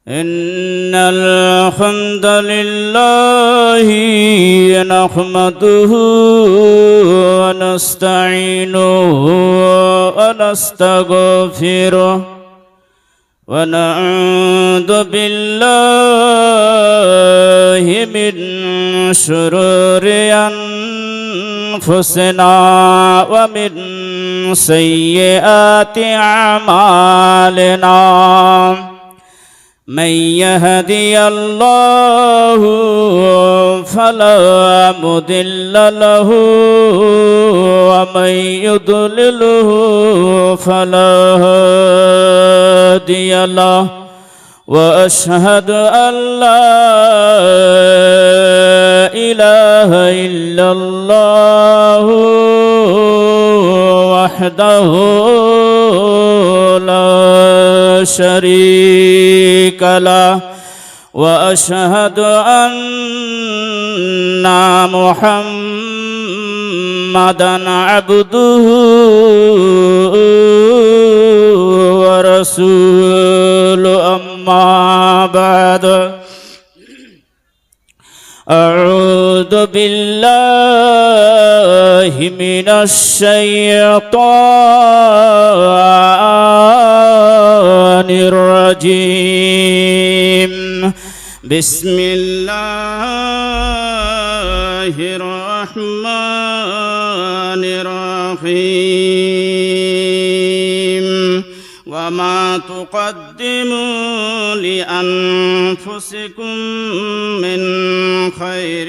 إن الحمد لله نحمده ونستعينه ونستغفره ونعوذ بالله من شرور أنفسنا ومن سيئات أعمالنا من يهدي الله فلا مضل له ومن يضلله فلا هادي له وأشهد أن لا إله إلا الله وحده لا شريك له وأشهد أن محمدًا عبده ورسوله أما بعد أعوذ بالله من الشيطان الرجيم بسم الله الرحمن الرحيم وما تقدموا لأنفسكم من خير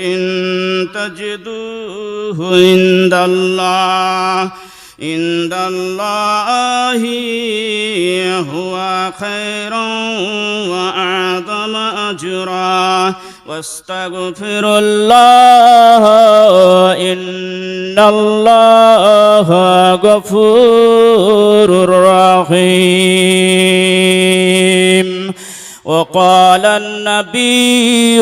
تجدوه عند الله هو خيرا وأعظم أجرا واستغفر الله إن الله غفور رحيم وقال النبي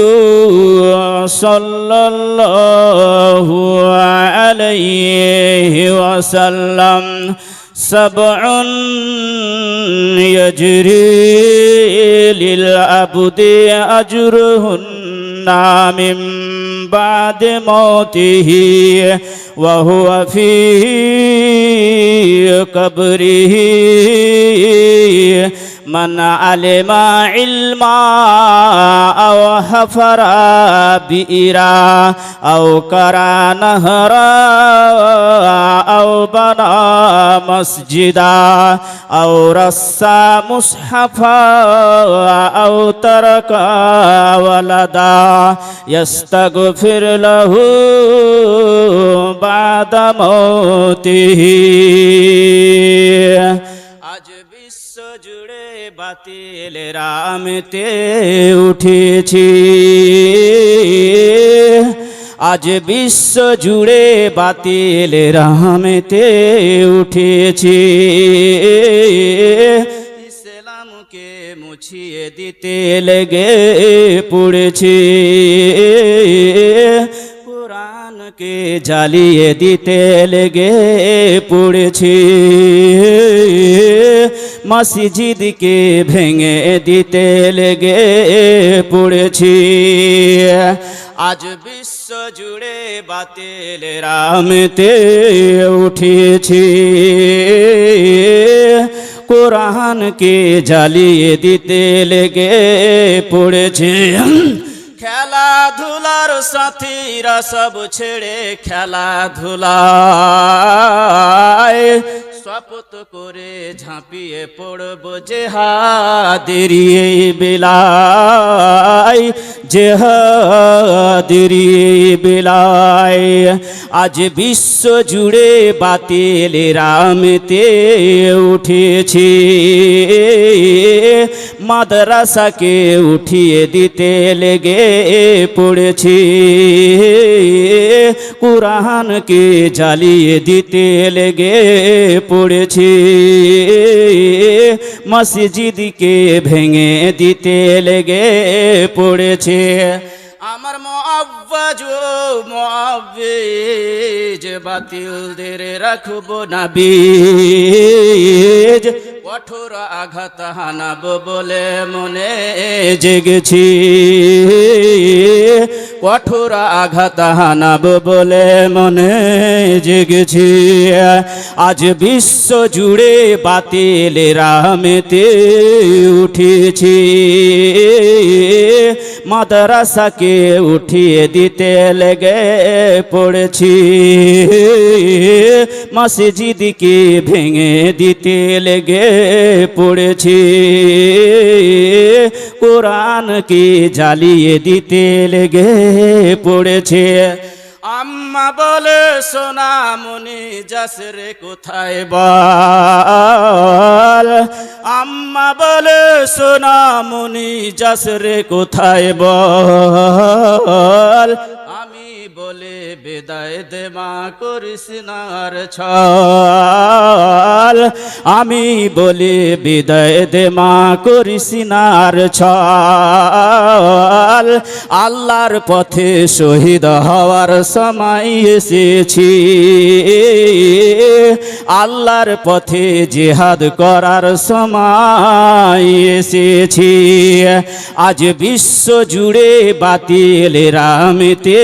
صلى الله عليه وسلم 7 يجري للعبد أجرهن من بعد موته وهو في قبره من علم علما أو حفر بئرا أو قرأ نهرا أو بنى مسجدا أو رسى مصحفا أو ترك ولدا يستغفر له بعد موته বাতিল রামতে উঠেছি আজ বিশ্ব জুড়ে বাতিল রামতে উঠেছি ইসলামকে মুছিয়ে দিতে লেগে পড়েছি কোরআনকে জ্বালিয়ে দিতে লেগে পড়েছি মসজিদকে ভেঙে দিতে লেগে পড়েছি আজ বিশ্ব জুড়ে বাতিল রামতে উঠেছি কোরআনকে জ্বালিয়ে দিতে লেগে পড়েছি খেলাধুলার সাথীরা সব ছেড়ে খেলাধুলায় শপথ করে ঝাঁপিয়ে পড়ব জেহাদের এই বেলায় জেহাদের এই বেলায় আজ বিশ্ব জুড়ে বাতিল রামতে উঠেছি মাদ্রাসাকে উঠিয়ে দিতে লেগে পড়েছি কোরআনকে জ্বালিয়ে দিতে লেগে পড়েছি মসজিদকে ভেঙে দিতে লেগে পড়েছে আমার মুআব্বিজ বাতিলদের রাখবো না বীজ কঠোর আঘাত হানাব বলে মনে জেগেছি, কঠোর আঘাত হানাব বলে মনে জেগেছি। আজ বিশ্ব জুড়ে বাতিলেরা মেতে উঠেছি, মাদ্রাসাকে উঠিয়ে দিতে লেগে পড়েছি, মসজিদকে ভেঙে দিতে লেগে পড়েছি, কোরআনকে জ্বালিয়ে দিতে লেগে পড়েছে। আম্মা বলে সোনামণি যাস রে কোথায় বল, আম্মা বলে সোনামণি যাস রে কোথায় বল, আমি বলে বেদায় দে মা করিস না আর ছল, আমি বলে বিদায় দে মা করিস না আর ছল। আল্লাহর পথে শহীদ হওয়ার সময় এসেছি, আল্লাহর পথে জিহাদ করার সময় এসেছি। আজ বিশ্ব জুড়ে বাতিলেরা মেতে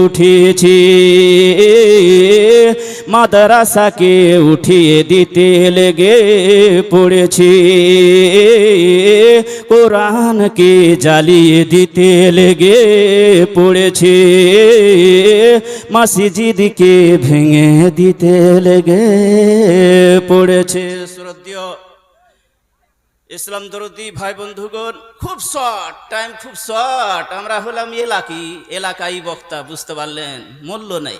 উঠেছি, মাদ্রাসাকে উঠিয়ে দিতে লেগে পড়েছি, কোরআনকে জ্বালিয়ে দিতে লেগে পড়েছি, মসজিদকে ভেঙে দিতে লেগে পড়েছে। শ্রদ্ধেয় ইসলাম দরদি ভাই বন্ধুগণ, খুব শর্ট টাইম, খুব শর্ট। আমরা হলাম এলাকাই বক্তা, বুঝতে পারলেন, মূল্য নেই।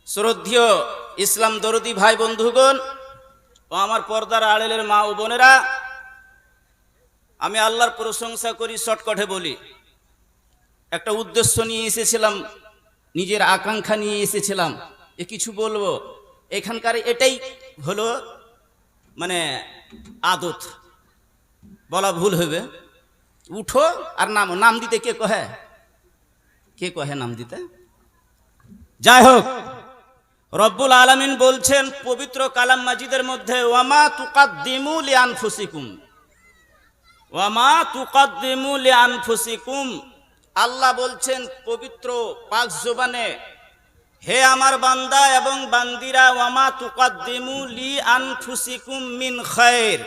শ্রদ্ধেয় ইসলাম দরদি ভাই বন্ধুগণ ও আমার পর্দার আড়ালের মা ও বোনেরা, আমি আল্লাহর প্রশংসা করি, শর্টকাটে বলি। একটা উদ্দেশ্য নিয়ে এসেছিলাম, নিজের আকাঙ্ক্ষা নিয়ে এসেছিলাম, কিছু বলবো। এখানকার এটাই হলো মানে আদত, বলা ভুল হবে। উঠো আর নাম দিতে কে কহে, কে কহে নাম দিতে? যাই হোক, রব্বুল আলামিন বলছেন পবিত্র কালাম মাজিদের মধ্যে, ওয়ামা তুকাদ্দিমু লিআনফুসিকুম, ওয়ামা তুকাদ্দিমু লিআনফুসিকুম। আল্লাহ বলছেন পবিত্র পাক জবানে, হে আমার বান্দা এবং বান্দিরা, ওয়ামা তুকাদ্দিমু লিআনফুসিকুম মিন খায়র,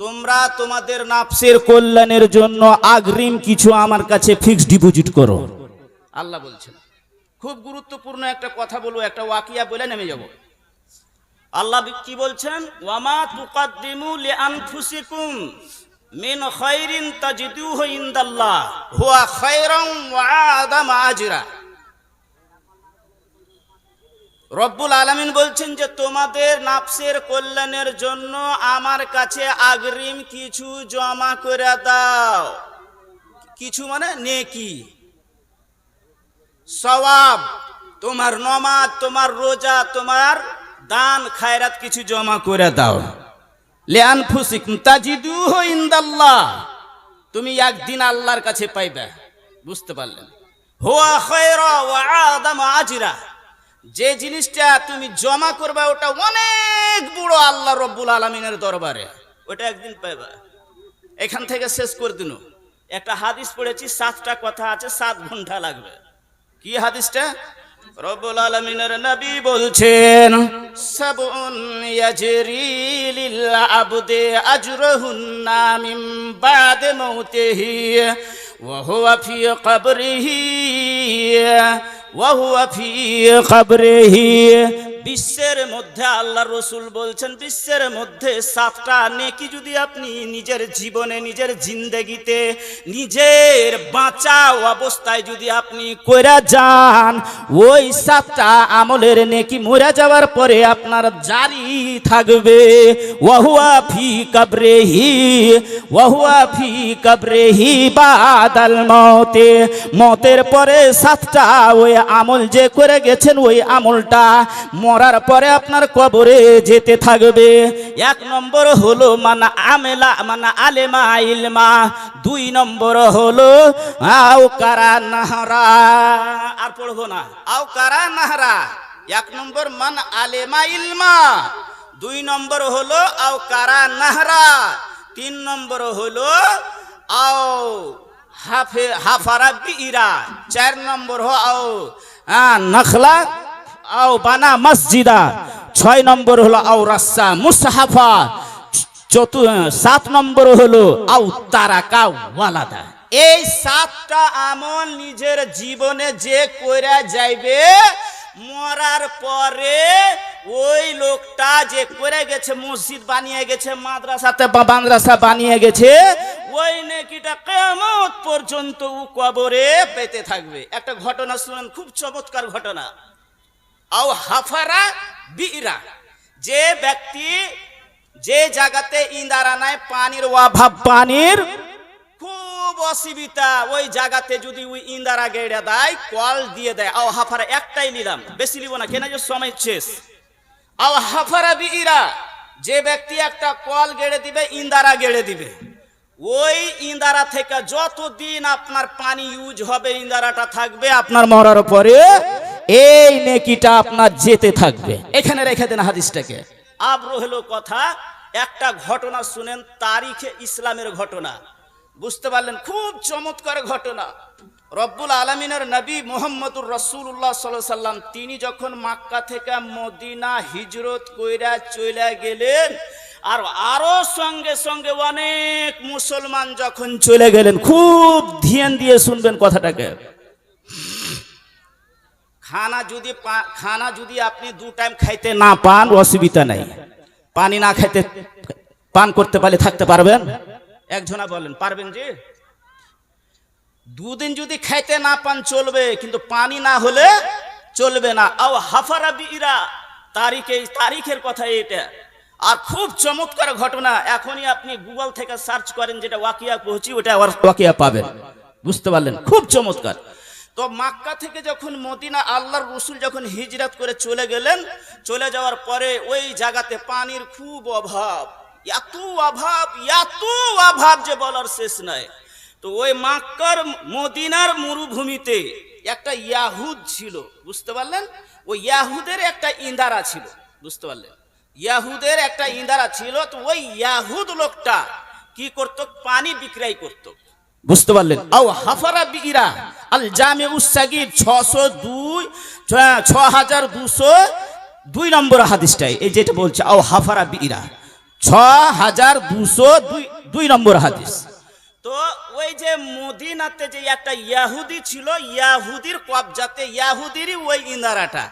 তোমরা তোমাদের নাফসের কল্যাণের জন্য অগ্রিম কিছু আমার কাছে ফিক্সড ডিপোজিট করো। আল্লাহ বলছেন। খুব গুরুত্বপূর্ণ একটা কথা বলবো, একটা ওয়াকিয়া বলে নেমে যাব। আল্লাহ কি বলছেন? ওয়ামা তুকাদ্দিমু লিআনফুসিকুম মিন খায়রিন তাজিদুহু ইনদাল্লাহ হুয়া খায়রান ওয়া আযাম আজরা। রব্বুল আলামিন বলছেন যে তোমাদের নাফসের কল্যাণের জন্য আমার কাছে অগ্রিম কিছু জমা করে দাও। কিছু মানে নেকি, সওয়াব, তোমার নমাজ, তোমার রোজা, তোমার দান খায়রাত কিছু জমা করে দাও। লিআনফুসিকুম তাজিদুহু ইনদাল্লাহ, তুমি একদিন আল্লাহর কাছে পাইবে, বুঝতে পারলেন? হুয়া খায়রা ওয়া আযাম আজরা, যে জিনিসটা তুমি জমা করবে ওটা অনেক বড় আল্লাহ রব্বুল আলামিনের দরবারে, ওটা একদিন পাইবা। এখান থেকে শেষ করে দিন। একটা হাদিস পড়েছি, 7টা কথা আছে, 7 ঘন্টা লাগবে। কি হাদিসটা? রব্বুল আলামিনের নবী বলছেন, সাবউন ইয়াজরি লিল আবদি আজরুহুন্না মিন বাদে মাউতিহি ওয়া হুয়া ফি কবরিহি ওয়া হুয়া ফি কবরিহি। বিশ্বের মধ্যে আল্লাহ রসুল বলছেন, বিশ্বের মধ্যে 7টা নেকি যদি আপনি নিজের জীবনে, নিজের জিন্দেগিতে, নিজের বাঁচা অবস্থায় যদি আপনি কইরা যান, ওই 7টা আমলের নেকি মরে যাওয়ার পরে আপনার জারি থাকবে। ওয়াহুয়া ফি কবরিহি ওয়াহুয়া ফি কবরিহি বাদাল মওতে, মতের পরে 7টা ওই আমল যে করে গেছেন, ওই আমলটা মরার পরে আপনার কবরে যেতে থাকবে। 1 নম্বর হলো মানা আমেলা মানা আলেমা ইলমা, 2 নম্বর হলো আওকারা নাহরা, আর পড়বো না, আওকারা নাহরা। 1 নম্বর মান আলেমা ইলমা, 2 নম্বর হলো আও কারা নাহরা, 3 নম্বর হলো আও হাফারা বিইরা, 4 নম্বর আও নখলা আও বানা মসজিদা, 6 নম্বর হলো আও রাসা মুসহাফা, 7 নম্বর হলো আও তারাকা ওয়ালাদা। এই 7টা আমল নিজের জীবনে যে কইরা যাইবে, মরার পরে ওই লোকটা যে করে গেছে, মসজিদ বানিয়ে গেছে, মাদ্রাসাতে বা মাদ্রাসা বানিয়ে গেছে, ওই নেকিটা কিয়ামত পর্যন্ত ও কবরে পেতে থাকবে। একটা ঘটনা শুনেন, খুব চমৎকার ঘটনা। আও হাফারা বিইরা, যে ব্যক্তি যে জায়গাতে ইন্দারা নাই, পানির অভাব, পানির খুব অসুবিধা, ওই জায়গাতে যদি ওই ইন্দারা গেড়ে দেয়, কল দিয়ে দেয়। আও হাফারা একটাই নিলাম, বেশি নিব না, কেন যে সময় শেষ। আও হাফারা বিইরা, যে ব্যক্তি একটা কল গেড়ে দিবে, ইন্দারা গেড়ে দিবে, ওই ইন্দারা থেকে যতদিন আপনার পানি ইউজ হবে, ইন্দারাটা থাকবে, আপনার মরার পরে এই নেকিটা আপনার যেতে থাকবে। এখানে রেখে দেন হাদিসটাকে। আব রইল কথা, একটা ঘটনা শুনেন, তারিখে ইসলামের ঘটনা, বুঝতে পারলেন? খুব চমৎকার ঘটনা। রব্বুল আলামিনের নবী মুহাম্মদুর রাসূলুল্লাহ সাল্লাল্লাহু আলাইহি সাল্লাম, তিনি যখন মক্কা থেকে মদিনা হিজরত কইরা চলে গেলেন, আর আরো সঙ্গে সঙ্গে অনেক মুসলমান যখন চলে গেলেন, খুব ধ্যান দিয়ে শুনবেন কথাটাকে। খানা যদি আপনি 2 টাইম খাইতে না পান, অসুবিধা নাই। পানি না খাইতে পান করতে পারলে থাকতে পারবেন? একজনা বলেন, পারবেন? যে 2 দিন যদি খাইতে না পান চলবে, কিন্তু পানি না হলে চলবে না। আও হাফারা বিইরা, তারিখের কথা এটা। আর খুব চমৎকার ঘটনা, এখনই আপনি গুগল থেকে সার্চ করেন, যেটা ওয়াকিয়া পৌঁছি, ওটা ওয়াকিয়া পাবেন, বুঝতে পারলেন? খুব চমৎকার। তো মক্কা থেকে যখন মদিনা আল্লাহর রাসূল যখন হিজরত করে চলে গেলেন, চলে যাওয়ার পরে ওই জায়গাতে পানির খুব অভাব, এত অভাব যে বলার শেষ নাই। তো ওই মক্কার মদিনার মরুভূমিতে একটা ইয়াহুদ ছিল, বুঝতে পারলেন? ওই ইয়াহুদের একটা ইন্দারা ছিল, বুঝতে পারলেন? ইয়াহুদের একটা ইন্দারা ছিল। তো ওই ইয়াহুদ লোকটা কি করত? পানি বিক্রয় করত, বুঝতে পারলেন? আও হাফারা বিইরা, আল জামিউস সাগীর 6202 নম্বর হাদিসটাই এই যেটা বলছে, আও হাফারা বিইরা 6202 নম্বর হাদিস। তো ওই যে মদিনাতে যে একটা ইয়াহুদি ছিল, ইয়াহুদির কবজাতে, ইয়াহুদিরই ওই ইন্দারাটা।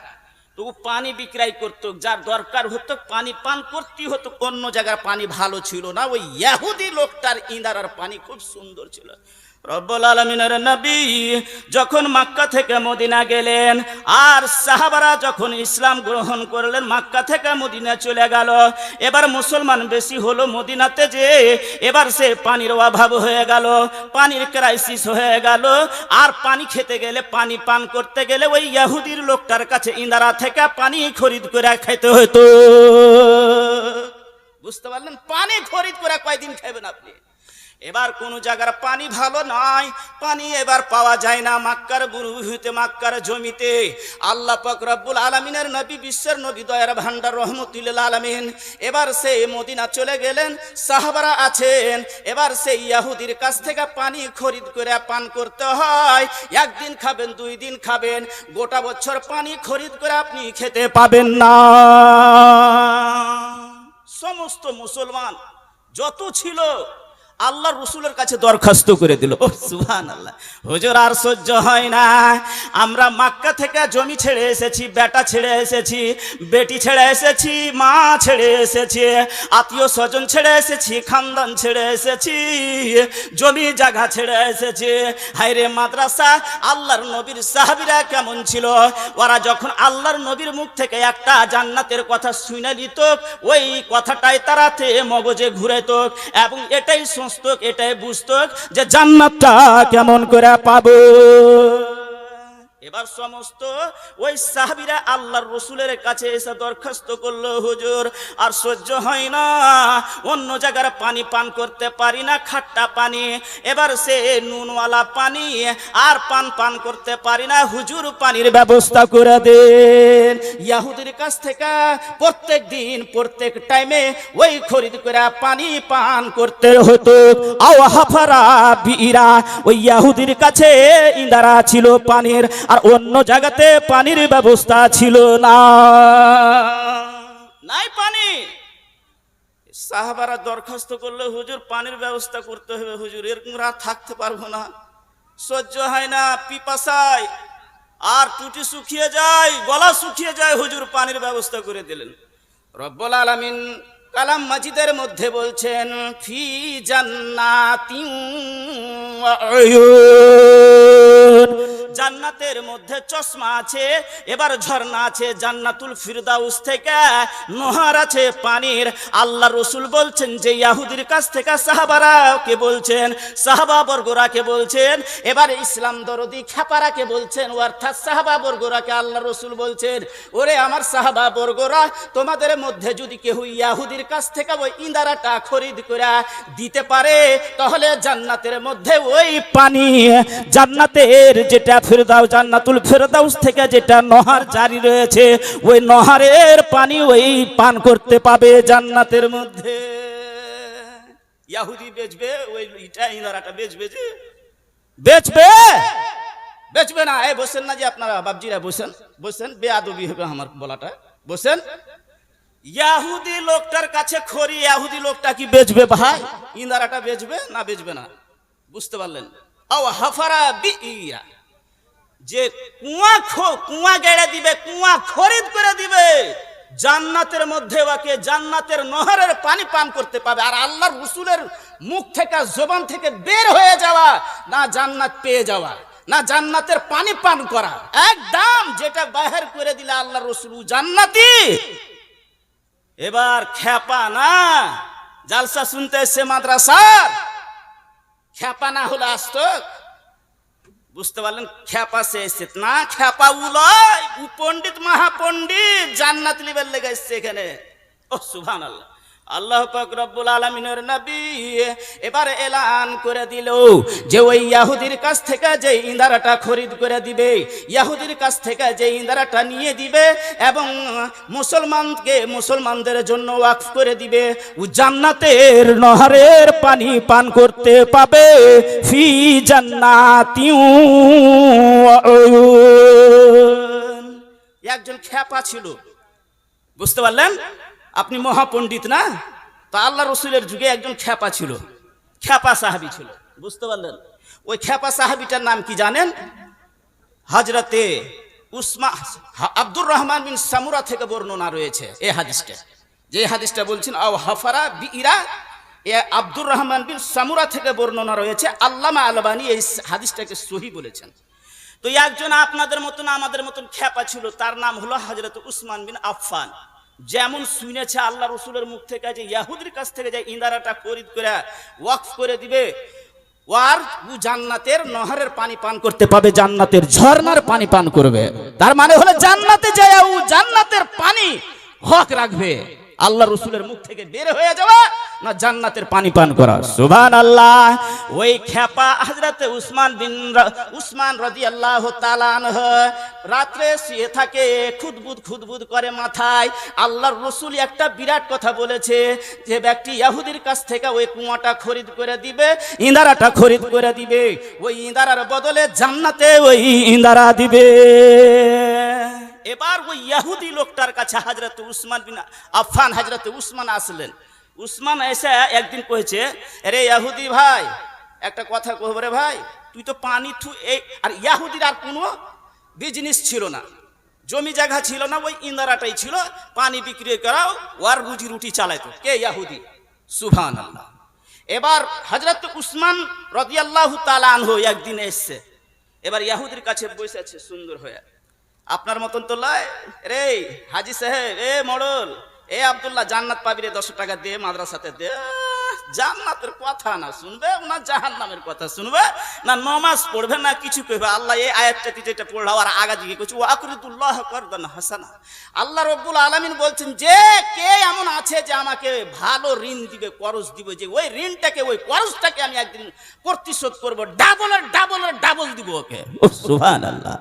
তো পানি বিক্রয় করত, যার দরকার হতো পানি পান করতে হতো, অন্য জায়গার পানি ভালো ছিল না, ওই ইহুদি লোকটার ইন্দারার পানি খুব সুন্দর ছিল। রব্বুল আলামিনের নবী যখন মক্কা থেকে মদিনা গেলেন, আর সাহাবারা যখন ইসলাম গ্রহণ করলেন, মক্কা থেকে মদিনা চলে গেল। এবার মুসলমান বেশি হলো মদিনাতে, যে এবার সে পানির অভাব হয়ে গেল, পানির ক্রাইসিস হয়ে গেল। আর পানি খেতে গেলে, পানি পান করতে গেলে, ওই ইহুদির লোকটার কাছে ইন্দারা থেকে পানি খরিদ করে খাইতে হতো, বুঝতে পারলেন? পানি খরিদ করে কয়দিন খাবেন আপনি? এবার কোন জায়গার পানি ভালো নয়, পানি এবার পাওয়া যায় না মক্কার মরুভূমিতে, মক্কার জমিতে। আল্লাহ পাক রব্বুল আলামিনের নবী, বিশ্বের নবী, দয়ার ভান্ডার, রহমতুল আলামিন, এবার সে মদিনা চলে গেলেন, সাহাবারা আছেন। এবার সেই ইহুদির কাছ থেকে পানি খরিদ করে পান করতে হয়। 1 দিন খাবেন, 2 দিন খাবেন, গোটা বছর পানি খরিদ করে আপনি খেতে পাবেন না। সমস্ত মুসলমান যত ছিল আল্লাহর রাসূলের কাছে দরখাস্ত করে দিল। ও সুবহানাল্লাহ, হুজুর আর সহ্য হয় না, আমরা মক্কা থেকে জমি ছেড়ে এসেছি, বেটা ছেড়ে এসেছি, বেটি ছেড়ে এসেছি, মা ছেড়ে এসেছি, আত্মীয় স্বজন ছেড়ে এসেছি, খানদান ছেড়ে এসেছি, জমি জায়গা ছেড়ে এসেছি। হায়রে মাদ্রাসা, আল্লাহর নবীর সাহাবীরা কেমন ছিল? ওরা যখন আল্লাহর নবীর মুখ থেকে একটা জান্নাতের কথা শুনে নিত, ওই কথাটাই তারাতে মগজে ঘুরেত, এবং এটাই এটাই বুঝতো যে জান্নাতটা কেমন করে পাবো। এবার সমস্ত ওই সাহাবীরা আল্লাহর রসুলের কাছে এসে দরখাস্ত করলো, হুজুর আর সহ্য হয় না, অন্য জায়গার পানি পান করতে পারি না, খাট্টা পানি, এবার সে নুনওয়ালা পানি আর পান করতে পারি না, হুজুর পানির ব্যবস্থা করে দেন। ইয়াহুদির কাছ থেকে প্রত্যেক দিন প্রত্যেক টাইমে ওই খরিদ করে পানি পান করতে হতো। আও হাফারা বিরা, ওই ইয়াহুদির কাছে ইন্দারা ছিল পানির, আর অন্য জায়গাতে পানির ব্যবস্থা ছিল না, নাই পানি। সাহাবারা দরখাস্ত করলে, হুজুর পানির ব্যবস্থা করতে হবে, হুজুর এরকম রাত থাকতে পারবো না, সহ্য হয় না, পিপাসায় আর টুটি শুকিয়ে যায়, গলা শুকিয়ে যায়, হুজুর পানির ব্যবস্থা করে দিলেন। রব্বুল আলামিন কালাম মাজিদের মধ্যে বলছেন, ফি জান্নাতিন ওয়া উয়ুন, জান্নাতের মধ্যে চশমা আছে, এবার ঝর্ণা আছে, জান্নাতুল ফিরদাউস থেকে নহর আছে পানির। আল্লাহ রসুল বলছেন যে ইয়াহুদির কাছ থেকে সাহাবারা কে বলছেন, সাহাবা বর্গরাকে বলছেন, এবার ইসলাম দরদি খেপারাকে বলছেন, অর্থাৎ সাহাবা বর্গরাকে আল্লাহ রসুল বলছেন, ওরে আমার সাহাবা বর্গরা, তোমাদের মধ্যে যদি কেউ ইয়াহুদির কাছ থেকে ওই ইন্দারাটা খরিদ করে দিতে পারে, তাহলে জান্নাতের মধ্যে ওই পানি, জান্নাতের যেটা ফিরদাউস, জান্নাতুল ফিরদাউস থেকে যেটা নহর জারি রয়েছে, ওই নহরের পানি ওই পান করতে পাবে জান্নাতের মধ্যে। ইহুদি বেচবে ওই ইন্দারাটা, বেচবে যে বেচবে না। এই বসেন না যে আপনারা বাবজিরা, বসেন, বেয়াদবি হবে আমার বলাটা, বসেন। ইহুদি লোকটার কাছে খড়ি, ইহুদি লোকটা কি বেচবে ভাই? ইন্দারাটা বেচবে না বেচবে না? বুঝতে পারলেন? আও হাফারা বিইরা, যে কুয়া গেড়ে দিবে, কুয়া খরিদ করে দিবে, জান্নাতের মধ্যে ওকে জান্নাতের নহরের পানি পান করতে পাবে। আর আল্লাহর রাসূলের মুখ থেকে, জবান থেকে বের হয়ে যাওয়া, না জান্নাত পেয়ে যাওয়া, না জান্নাতের পানি পান করা, একদম যেটা বাহির করে দিলে আল্লাহর রাসূল জান্নাতি। এবার খেপা না, জালসা শুনতে এসে মাদ্রাসার, খেপা না হলে আসতো। বুঝতে পারলেন? খেপা সে এসছে না, খেপা উলয় উ পণ্ডিত, মহাপণ্ডিত, জান্নাত লিবের লেগে এসছে এখানে। ও সুবহানাল্লাহ। আল্লাহ পাক রব্বুল আলামিনের নবী এবার এলান করে দিল যে ওই ইহুদির কাছ থেকে যে ইন্দারাটা খরিদ করে দিবে, ইহুদির কাছ থেকে যে ইন্দারাটা নিয়ে দিবে এবং মুসলমানদের জন্য ওয়াকফ করে দিবে, ও জান্নাতের নহরের পানি পান করতে পাবে। ফি জান্নাতিন ওয়া উয়ুন। একজন খেপা ছিল, বুঝতে পারলেন? আপনি মহাপণ্ডিত না, তো আল্লাহ রসুলের যুগে একজন খেপা ছিল, খেপা সাহাবী ছিল, বুঝতে পারলেন? ওই খেপা সাহাবীটার নাম কি জানেন? হযরতে উসমান আব্দুর রহমান বিন সামুরা থেকে বর্ণনা রয়েছে এই হাদিসটা, যে হাদিসটা বলছেন আও হাফারা বিইরা, এ আব্দুর রহমান বিন সামুরা থেকে বর্ণনা রয়েছে। আল্লামা আলবানী এই হাদিসটাকে সহিহ বলেছেন। তো একজন আপনাদের মতন আমাদের মতন খেপা ছিল, তার নাম হলো হযরত উসমান বিন আফফান। যেমন শুনেছে আল্লাহ রসুলের মুখ থেকে যে ইহুদির কাছ থেকে যে ইন্দারাটা খরিদ করে ওয়াকফ করে দিবে, আর ও জান্নাতের নহরের পানি পান করতে পাবে, জান্নাতের ঝর্ণার পানি পান করবে। তার মানে হলো জান্নাতে যায় ও জান্নাতের পানি হক রাখবে। আল্লাহ রসুলের মুখ থেকে বের হয়ে যাওয়া, না জান্নাতের পানি পান করা। সুবহানাল্লাহ। ওই খেপা হযরতে উসমান রাদিয়াল্লাহু তাআলা আনহু রাত্রে শুয়ে থাকে, খুদবুদ করে মাথায়। আল্লাহর রসুল একটা বিরাট কথা বলেছে, যে ব্যক্তি ইহুদির কাছ থেকে ওই কুয়াটা খরিদ করে দিবে, ইন্দারাটা খরিদ করে দিবে, ওই ইন্দারার বদলে জান্নাতে ওই ইন্দারা দিবে। এবার ওই ইহুদি লোকটার কাছে হযরতে উসমান বিন আফফান, হযরতে উসমান আসলেন। উসমান এসে একদিন কইছে, আরে ইহুদি ভাই, একটা কথা কইব রে ভাই, তুই তো পানি আর ইহুদির আর কোনো বিজনেস ছিল না, জমি জায়গা ছিল না, ওই ইন্দারাটাই ছিল, পানি বিক্রি করাও ওর রুজি রুটি চালাইতো কে? ইহুদি। সুবহানাল্লাহ। এবার হযরত উসমান রাদিয়াল্লাহু তাআলা আনহু একদিন এসেছে, এবার ইহুদির কাছে বসে আছে সুন্দর হয়ে, আপনার মতন তো লয় রে হাজি সাহেব, এ মডল, এ আব্দুল্লাহ, জান্নাত পাবি রে, 10 টাকা দে, মাদ্রাসাতে দে, জান্নাতের কথা না শুনবে, না জাহান্নামের কথা শুনবে, না নমাজ পড়বে, না কিছু করবে। আল্লাহ এই আয়াতটাতে যেটা পড়লো আর আগা দিকে কিছু ওয়াকরিদুল্লাহ করদান হাসানা, আল্লাহ রব্বুল আলামিন বলছেন যে কে এমন আছে যে আমাকে ভালো ঋণ দিবে, করজ দিবে, যে ওই ঋণটাকে, ওই করজটাকে আমি একদিন প্রতিশোধ করবো, ডাবলের ডাবলের ডাবল দিব ওকে। ও সুবহানাল্লাহ।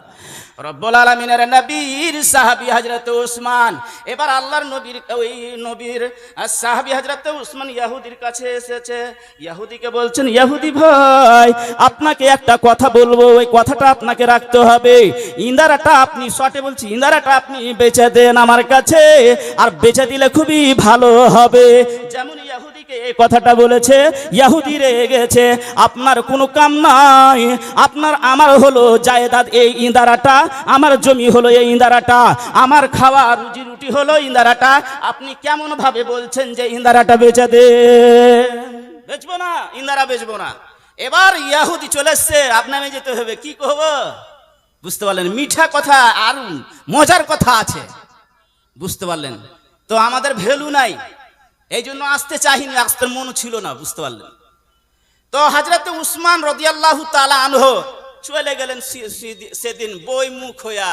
রব্বুল আলামিনের নবীর সাহাবী হযরত উসমান, এবার আল্লাহর নবীর ওই নবীর সাহাবী হযরত উসমান ইহুদির কাছে এসেছে। ইহুদিকে বলছেন, ইহুদি ভাই আপনাকে একটা কথা বলবো, ওই কথাটা আপনাকে রাখতে হবে। ইন্দারাটা আপনি শর্টে বলছি, ইন্দারাটা আপনি বেচে দেন আমার কাছে, আর বেচে দিলে খুবই ভালো হবে। যেমন ইহুদিকে এই কথাটা বলেছে, ইহুদি রেগে গেছে। আপনার কোনো কাম নাই, আপনার আমার হলো জায়দাদ এই ইন্দারাটা, আমার জমি হলো এই ইন্দারাটা, আমার খাওয়া রুজি রুটি হলো ইন্দারাটা, আপনি কেমন ভাবে বলছেন যে ইন্দারাটা বেচে দে? বেচবো না, ইন্দারা বেচবো না। এবার ইহুদি চলে এসছে, আপনাকে যেতে হবে, কি কহব বুঝতে পারলেন? মিঠা কথা আর মজার কথা আছে, বুঝতে পারলেন তো? আমাদের ভ্যালু নাই, এই জন্য আসতে চাহিনি, আসতে মন ছিল না, বুঝতে পারলেন তো? হযরত উসমান রাদিয়াল্লাহু তাআলা আনহু চলে গেলেন সেদিন বই মুখ হইয়া,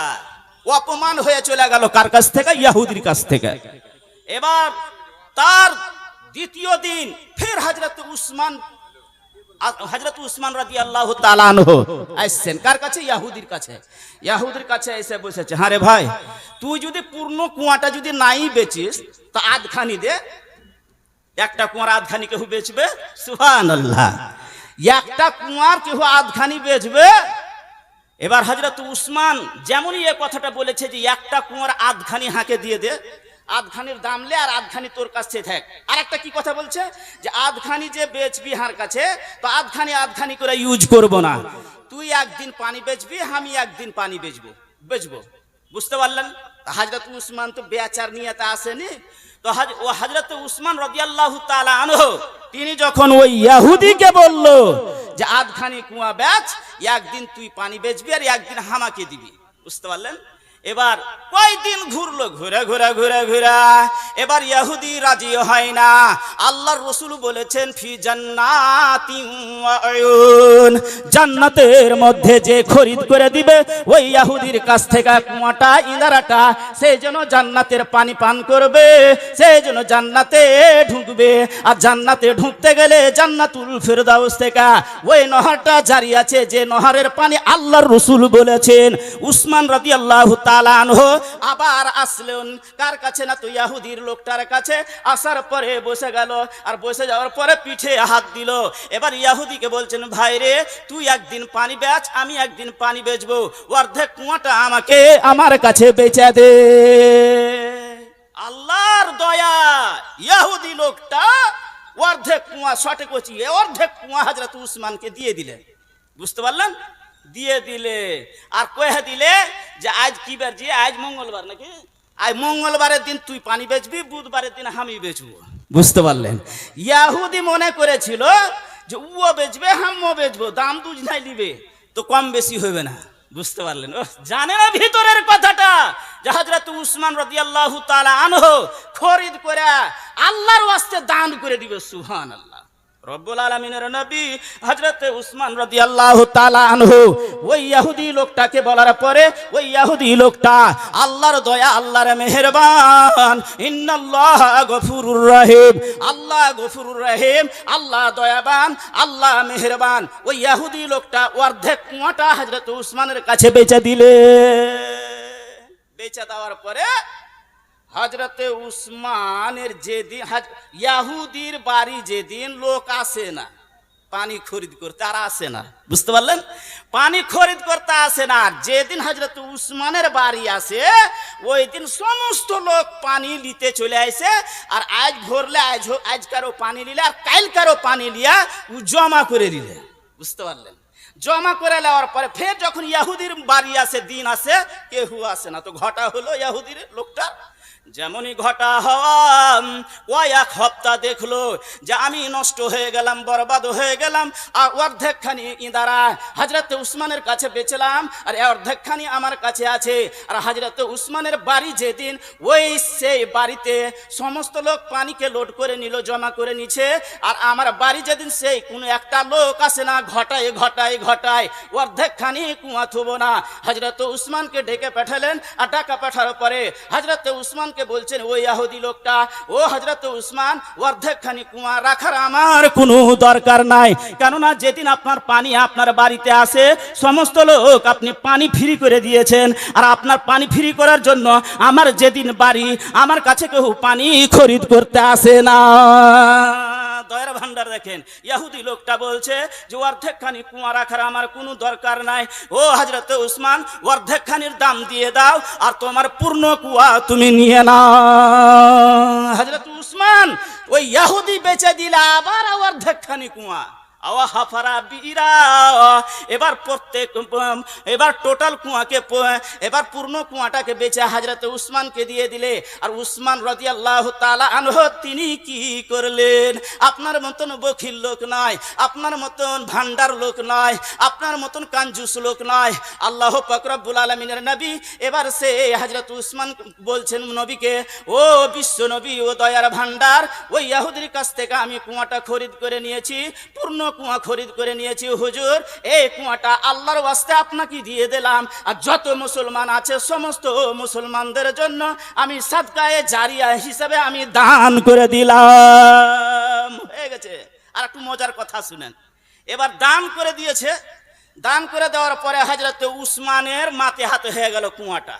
অপমান হয়ে চলে গেল কার কাছ থেকে? ইহুদির কাছ থেকে। এবার তার দ্বিতীয় দিন ফের হযরত উসমান রাদিয়াল্লাহু তাআলা আনহু আসছেন কার কাছে? ইহুদির কাছে। ইহুদির কাছে এসে বসেছে, হ্যাঁ রে ভাই, তুই যদি পূর্ণ কুয়াটা যদি নাই বেচিস তো আধখানি দে। একটা কুয়ার আধখানি কেউ বেচবে? সুবহানাল্লাহ, একটা কুয়ার কেউ আধখানি বেচবে? এবার হযরত উসমান যেমনই এই কথাটা বলেছে যে একটা কুয়ার আধখানি হাঁকে দিয়ে দে, আধখানির দাম লে, আর আধখানি তোর কাছে থাক। আর একটা কি কথা বলছে যে আধখানি যে বেচবি হার কাছে, তো আধখানি আধখানি করে ইউজ করব না, তুই একদিন পানি বেচবি, আমি একদিন পানি বেচবো। বুঝতে পারলেন? হযরত উসমান তো বেচার নিয়তে আসেনি, তো হযরত উসমান রাদিয়াল্লাহু তাআলা আনহু তিনি যখন ওই ইহুদিকে বলল যে আধখানি কুয়া বেচ, একদিন তুই পানি বেচবি আর একদিন আমাকে দিবি, বুঝতে পারলেন? এবার কয়দিন ঘুরলো, ঘুরে ঘুরে ঘুরে ঘুরে, এবার ইহুদি রাজি হয় না। আল্লাহর রাসূল বলেছেন, ফি জান্নাতিন ওয়া আয়ুন, জান্নাতের মধ্যে যে খরিদ করে দিবে ওই ইহুদির কাছ থেকে কুয়াটা, ইন্দারাটা, সেই জন্য জান্নাতের পানি পান করবে, সেই জন্য জান্নাতে ঢুকবে। আর জান্নাতে ঢুকতে গেলে জান্নাতুল ফেরদাউস থেকে ওই নহরটা জারি আছে, যে নহরের পানি আল্লাহর রাসূল বলেছেন। উসমান রাদিয়াল্লাহু তাআলা আনহু আবার আসলেন কার কাছে? না তো ইহুদির লোকটার কাছে। আসার পরে বসে গেল, আর বসে যাওয়ার পরে পিঠে হাত দিল। এবার ইহুদিকে বলছেন, ভাই রে, তুই একদিন পানি বেচ, আমি একদিন পানি বেচবো, অর্ধেক কুয়াটা আমাকে আমার কাছে বেচে দে। আল্লাহর দয়া, ইহুদি লোকটা অর্ধেক কুয়া শটে কচিয়ে অর্ধেক কুয়া হযরত উসমানকে দিয়ে দিলেন, বুঝতে পারলেন? দিয়ে দিলে আর কয়ে দিলে যে আজ কি বার? যে আজ মঙ্গলবার নাকি, আজ মঙ্গলবারের দিন তুই পানি বেচবি, বুধবারের দিন আমি বেচবো, বুঝতে পারলেন? ইহুদি মনে করেছিল যে ও বেচবে, আমিও বেচবো, দাম দুজ নাই নিবে তো কম বেশি হবে না, বুঝতে পারলেন? ও জানে না ভিতরের কথাটা যে হযরত উসমান রাদিয়াল্লাহু তাআলা আনহু খরিদ করে আল্লাহর ওয়াস্তে দান করে দিবে। সুবহানাল্লাহ। রব্বুল আলামিনের নবী হযরত উসমান রাদিয়াল্লাহু তাআলা আনহু ওই ইহুদি লোকটাকে বলার পরে ওই ইহুদি লোকটা আল্লাহর দয়া, আল্লাহর মেহেরবান, ইন্নাল্লাহা গফুরুর রহিম, আল্লাহ গফুরুর রহিম, আল্লাহ দয়াবান, আল্লাহ মেহেরবান, ওই ইহুদি লোকটা অর্ধেক কুয়াটা হযরত উসমানের কাছে বেচে দিলে। বেচে দেওয়ার পরে হযরতে উসমানের যেদিন ইহুদির বাড়ি যেদিন লোক আসে না পানি খরিদ করতে, আর আসে না, বুঝতে পারলেন? পানি খরিদ করতে আসে না। যেদিন হযরত উসমানের বাড়ি আসে ওই দিন সমস্ত লোক পানি নিতে চলে আসে, আর আজ ভরলে আজ কারো পানি নিলে, আর কাল কারো পানি লিয়া জমা করে দিলে, বুঝতে পারলেন? জমা করে নেওয়ার পরে ফের যখন ইহুদির বাড়ি আসে, দিন আসে, কেউ আসে না। তো ঘটা হলো ইহুদির লোকটা যেমনই ঘটা হওয়া ওই এক হপ্তাহ দেখলো যে আমি নষ্ট হয়ে গেলাম, বরবাদ হয়ে গেলাম, আর অর্ধেকখানি ইঁদারা হযরত উসমানের কাছে বেচলাম, আর অর্ধেকখানি আমার কাছে আছে। আর হযরত উসমানের বাড়ি যেদিন, ওই সেই বাড়িতে সমস্ত লোক পানিকে লোড করে নিল, জমা করে নিছে, আর আমার বাড়ি যেদিন সেই কোনো একটা লোক আসে না, ঘটায় ঘটায় ঘটায় অর্ধেকখানি কুয়া থুব না। হযরত উসমানকে ডেকে পাঠালেন, আর ডাকা পাঠার পরে হযরত উসমানকে বলছেন, ওই ইহুদি লোকটা, ও হযরত উসমান, অর্ধেকখানি কুয়া রাখার আমার কোনো দরকার নাই, কেননা যেদিন আপনার পানি আপনার বাড়িতে আসে সমস্ত লোক আপনি পানি ফ্রি করে দিয়েছেন, আর আপনার পানি ফ্রি করার জন্য আমার যেদিন বাড়ি, আমার কাছে কেউ পানি খরিদ করতে আসে না। দয়ার ভান্ডার দেখেন, ইহুদি লোকটা বলছে যে অর্ধেকখানি কুয়া রাখার আমার কোনো দরকার নাই। ও হযরত উসমান, অর্ধেকখানির দাম দিয়ে দাও, আর তোমার পূর্ণ কুয়া তুমি নিয়ে নাও। হযরত উসমান ওই ইহুদি বেচে দিলে আবার অর্ধেকখানি কুয়া। এবার প্রত্যেক, এবার টোটাল কুয়াকে, এবার পূর্ণ কুয়াটাকে বেচে হযরত উসমানকে দিয়ে দিলে। আর উসমান রাদিয়াল্লাহু তাআলা আনহু তিনি কি করলেন? আপনার মতন বখিল লোক নয়, আপনার মতন ভান্ডার লোক নয়, আপনার মতন কাঞ্জুস লোক নয়। আল্লাহ পাক রব্বুল আলামিনের নবী এবার সে হযরত উসমান বলছেন নবীকে, ও বিশ্ব নবী, ও দয়ার ভান্ডার, ওই ইহুদির কাছ থেকে আমি কুয়াটা খরিদ করে নিয়েছি, পূর্ণ কুয়া খরিদ করে নিয়েছি হুজুর। এই কুয়াটা আল্লাহর ওয়াস্তে আপনাকে দিয়ে দিলাম, আর যত মুসলমান আছে সমস্ত মুসলমানদের জন্য আমি সাদকায়ে জারিয়া হিসেবে আমি দান করে দিলাম। হয়ে গেছে। আর একটু মজার কথা শুনেন, এবার দান করে দিয়েছে, দান করে দেওয়ার পরে হযরত উসমানের মাথে হাতে হয়ে গেল কুয়াটা।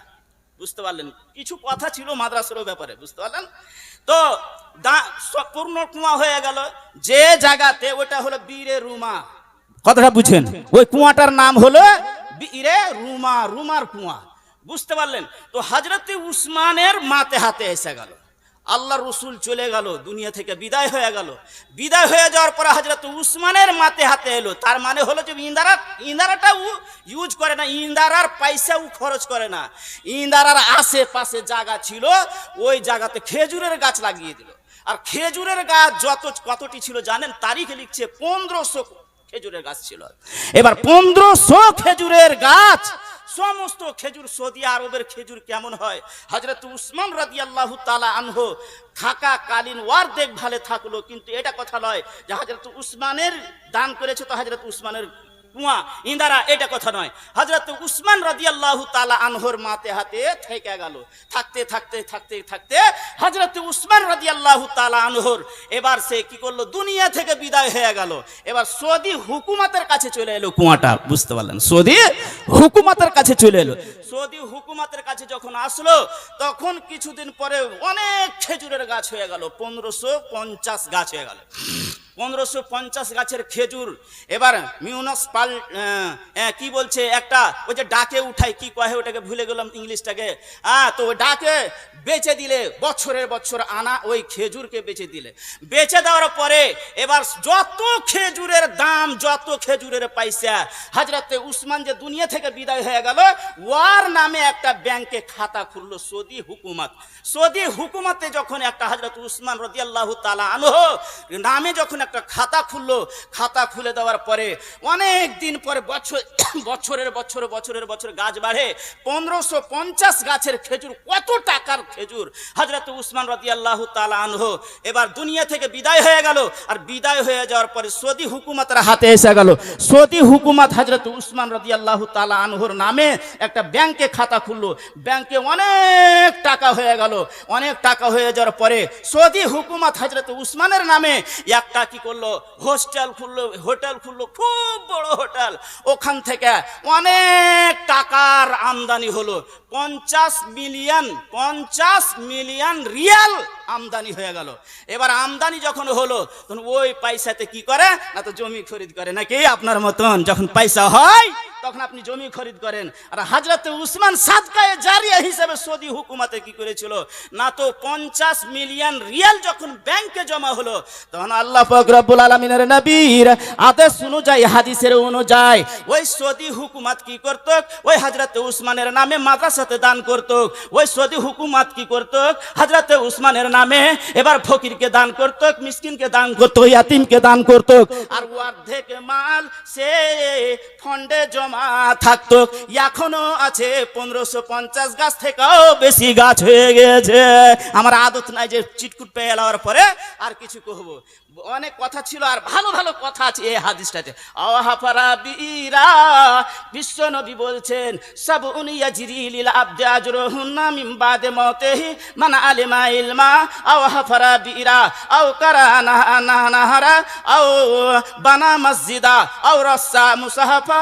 বুঝতে পারলেন? কিছু কথা ছিল মাদ্রাসার ব্যাপারে, বুঝতে পারলেন তো? পূর্ণ কুয়া হয়ে গেল যে জায়গাতে, ওটা হলো বীরে রুমা। কথাটা বুঝছেন? ওই কুয়াটার নাম হলো বীরে রুমা, রুমার কুয়া। বুঝতে পারলেন তো? হযরত উসমানের মাথে হাতে এসে গেল, আল্লাহ রসুল চলে গেল, দুনিয়া থেকে বিদায় হয়ে গেল। বিদায় হয়ে যাওয়ার পরে হযরত উসমানের মাথে হাতে এলো। তার মানে হলো যে ইন্দারাটা ইউজ করে না, ইন্দারার পয়সা খরচ করে না। ইন্দারার আশেপাশে জায়গা ছিল, ওই জায়গাতে খেজুরের গাছ লাগিয়ে দিল। আর খেজুরের গাছ কতটি ছিল জানেন? তারিখে লিখছে 1500 খেজুরের গাছ ছিল। এবার 1500 খেজুরের গাছ, সমস্ত খেজুর, সৌদি আরবের খেজুর কেমন হয়, হযরত উসমান রাদিয়াল্লাহু তাআলা আনহু থাকাকালীন ওয়ার দেখভালে থাকলো। কিন্তু এটা কথা নয় যে হযরত উসমানের দান করেছে তো হযরত উসমানের কুয়া ইন্দারা, এটা কথা নয়। হযরত উসমান রাদিয়াল্লাহু তাআলা আনহুর মাথে হাতে থেকে গেল। থাকতে থাকতে থাকতে থাকতে হযরত উসমান রাদিয়াল্লাহু তাআলা আনহুর এবার সে কি করলো? দুনিয়া থেকে বিদায় হয়ে গেল। এবার সৌদি হুকুমতের কাছে চলে এলো কুয়াটা। বুঝতে পারলেন? সৌদি হুকুমতের কাছে চলে এলো। সৌদি হুকুমতের কাছে যখন আসলো, তখন কিছুদিন পরে অনেক খেজুরের গাছ হয়ে গেল, 1550 গাছ হয়ে গেল। 1550 গাছের খেজুর। এবার মিউনিসিপাল কি বলছে, একটা ওই যে ডাকে উঠাই, কি কয় ওটাকে ভুলে গেলাম ইংলিশটাকে, তো ওই ডাকে বেচে দিলে, বছরের বছর আনা ওই খেজুরকে বেচে দিলে। বেচে দেওয়ার পরে এবার যত খেজুরের দাম, যত খেজুরের পয়সা, হযরত উসমান যে দুনিয়া থেকে বিদায় হয়ে গেল, ওয়ার নামে একটা ব্যাংকে খাতা খুললো সৌদি হুকুমত। সৌদি হুকুমতে যখন একটা হযরত উসমান রাদিয়াল্লাহু তাআলা আনহু নামে যখন একটা খাতা খুললো, খাতা খুলে দেওয়ার পরে অনেক দিন পরে বছরের বছর গাছ বাড়ে। 1550 গাছের খেজুর, কত টাকার খেজুর! হযরত উসমান রাদিয়াল্লাহু তাআলা আনহু এবার দুনিয়া থেকে বিদায় হয়ে গেল। আর বিদায় হয়ে যাওয়ার পরে সৌদি হুকুমতের হাতে এসে গেল। সৌদি হুকুমত হযরত উসমান রাদিয়াল্লাহু তাআলা আনহুর নামে একটা ব্যাংকে খাতা খুললো। ব্যাংকে অনেক টাকা হয়ে গেল। অনেক টাকা হয়ে যাওয়ার পরে সৌদি হুকুমত হযরত উসমানের নামে একটা কি করলো? হোটেল খুললো, খুব বড় হোটেল। ওখান থেকে অনেক টাকার আমদানি হলো। 50 মিলিয়ন রিয়াল আমদানি হয়ে গেল। এবার আমদানি যখন হলো, তখন ওই পয়সাতে কি করে না, তো জমি খরিদ করে নাকি? আপনার মতন যখন পয়সা হয় তখন আপনি জমি খরিদ করেন। আর হযরত উসমান সাদকায়ে জারিয়া হিসেবে সৌদি হুকুমতে কি করেছিল না, তো 50 মিলিয়ন রিয়াল যখন ব্যাংকে জমা হলো, তখন আল্লাহ পাক রব্বুল আলামিনের নবীর আদেশ অনুযায়ী, হাদিসের অনুযায়ী ওই সৌদি হুকুমত কি করত? ওই হযরত উসমানের নামে মাদ্রাসা সাথে দান করত। ওই সৌদি হুকুমত কি করত, হযরতে উসমানের নামে এবার ফকিরকে দান করত, মিসকিনকে দান করত, ইয়াতিমকে দান করত, আর অর্ধেক মাল সে ফন্ডে জমা থাকতো। এখনো আছে 1550 গাছ থেকেও বেশি গাছ হয়ে গেছে। আমার আদত নাই যে চিটকুট পেয়ে এলার পরে আর কিছু কহবো, অনেক কথা ছিল আর ভালো ভালো কথা আছে এই হাদিসটাতে। আওয়াহাফারা বীরা, বিশ্ব নবী বলছেন সাবউন ইয়াজরি লিল আবদি আজরুহুন্না মিন বাদে মাউতিহি মান আলিমা ইলমা আওয়াহাফারা বীরা আও কারানা নাহারা আও বানা মসজিদা আও রাসা মুসাহাফা